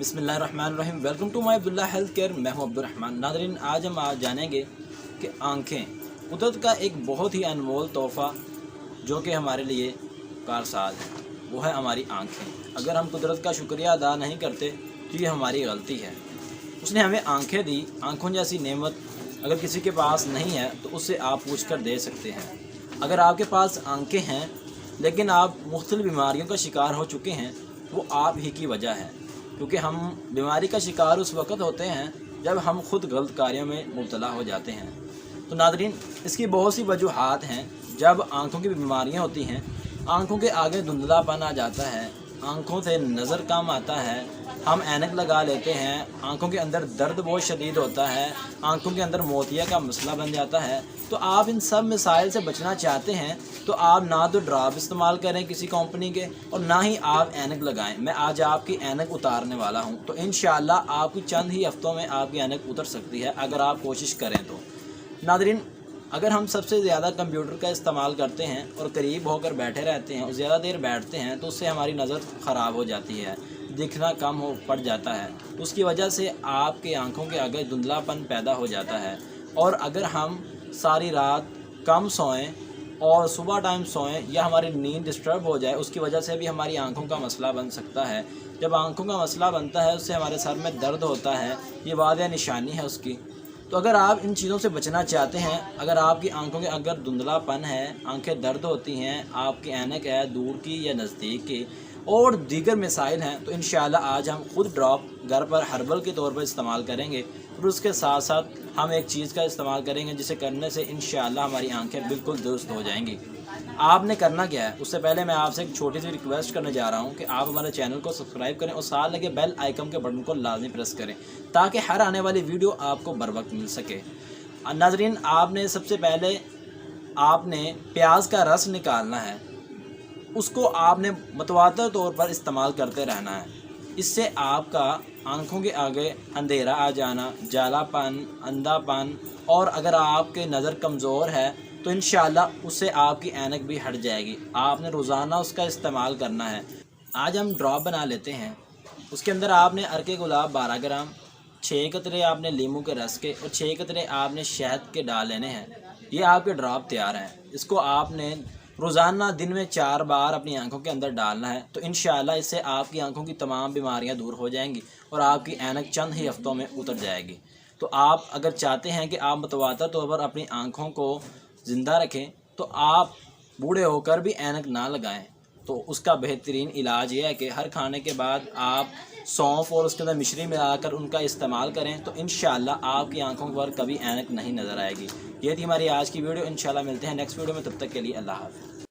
बिस्मिल्लाहिर्रहमानिर्रहीम। Welcome to my Abdullah health care. मैं हूं अब्दुर्रहमान। नाज़रीन, आज हम जानेंगे कि आँखें कुदरत का एक बहुत ही अनमोल तोहफ़ा जो कि हमारे लिए कारसाज है, वो है हमारी आँखें। अगर हम कुदरत का शुक्रिया अदा नहीं करते तो ये हमारी गलती है। उसने हमें आँखें दी। आँखों जैसी नेमत अगर किसी के पास नहीं है तो उससे आप पूछ कर दे सकते हैं। अगर आपके पास आँखें हैं लेकिन आप मुख्तलिफ बीमारियों का शिकार हो चुके हैं, वो आप ही की वजह है, क्योंकि हम बीमारी का शिकार उस वक़्त होते हैं जब हम खुद गलत कार्यों में मुब्तला हो जाते हैं। तो नाज़रीन, इसकी बहुत सी वजूहात हैं। जब आँखों की बीमारियां होती हैं, आँखों के आगे धुंधलापन आ जाता है, आँखों से नज़र कम आता है, हम ऐनक लगा लेते हैं, आँखों के अंदर दर्द बहुत शदीद होता है, आँखों के अंदर मोतिया का मसला बन जाता है। तो आप इन सब मसाइल से बचना चाहते हैं तो आप ना तो ड्रॉप इस्तेमाल करें किसी कंपनी के और ना ही आप ऐनक लगाएं। मैं आज आपकी ऐनक उतारने वाला हूं, तो इंशाअल्लाह आपकी चंद ही हफ्तों में आपकी ऐनक उतर सकती है अगर आप कोशिश करें तो। नाज़रीन, अगर हम सबसे ज़्यादा कंप्यूटर का इस्तेमाल करते हैं और करीब होकर बैठे रहते हैं और ज़्यादा देर बैठते हैं तो उससे हमारी नज़र ख़राब हो जाती है, दिखना कम हो पड़ जाता है। तो उसकी वजह से आपके आँखों के आगे धुंधलापन पैदा हो जाता है। और अगर हम सारी रात कम सोएं और सुबह टाइम सोएं या हमारी नींद डिस्टर्ब हो जाए, उसकी वजह से भी हमारी आंखों का मसला बन सकता है। जब आंखों का मसला बनता है उससे हमारे सर में दर्द होता है, ये वाज़ेह निशानी है उसकी। तो अगर आप इन चीज़ों से बचना चाहते हैं, अगर आपकी आंखों के अगर धुंधलापन है, आंखें दर्द होती हैं, आपकी ऐनक है दूर की या नज़दीक की और दीगर मसाइल हैं, तो इंशाअल्लाह आज हम खुद ड्रॉप घर पर हर्बल के तौर पर इस्तेमाल करेंगे। और उसके साथ साथ हम एक चीज़ का इस्तेमाल करेंगे जिसे करने से इंशाअल्लाह हमारी आंखें बिल्कुल दुरुस्त हो जाएंगी। आपने करना क्या है, उससे पहले मैं आपसे एक छोटी सी रिक्वेस्ट करने जा रहा हूं कि आप हमारे चैनल को सब्सक्राइब करें और साथ लगे बेल आइकन के बटन को लाजमी प्रेस करें ताकि हर आने वाली वीडियो आपको बर वक्त मिल सके। नाज़रीन, आपने सबसे पहले आपने प्याज का रस निकालना है, उसको आपने मतवातर तौर पर इस्तेमाल करते रहना है। इससे आपका आँखों के आगे अंधेरा आ जाना, जालापन, अंधापन और अगर आपके नज़र कमज़ोर है तो इंशाअल्लाह उससे आपकी ऐनक भी हट जाएगी। आपने रोज़ाना उसका इस्तेमाल करना है। आज हम ड्रॉप बना लेते हैं। उसके अंदर आपने अर्के गुलाब 12 ग्राम, 6 कतरे आपने लीमू के रस के और 6 कतरे आपने शहद के डाल लेने हैं। ये आपके ड्रॉप तैयार हैं। इसको आपने रोज़ाना दिन में 4 बार अपनी आंखों के अंदर डालना है। तो इंशाअल्लाह इससे आपकी आंखों की तमाम बीमारियां दूर हो जाएंगी और आपकी ऐनक चंद ही हफ्तों में उतर जाएगी। तो आप अगर चाहते हैं कि आप मुतवातर तौर पर अपनी आंखों को ज़िंदा रखें तो आप बूढ़े होकर भी ऐनक ना लगाएं। तो उसका बेहतरीन इलाज ये है कि हर खाने के बाद आप सौंफ और उसके अंदर मिश्री मिलाकर उनका इस्तेमाल करें तो इंशाअल्लाह आपकी आंखों पर कभी ऐनक नहीं नज़र आएगी। ये थी हमारी आज की वीडियो। इंशाअल्लाह मिलते हैं नेक्स्ट वीडियो में, तब तक के लिए अल्लाह हाफ़िज़।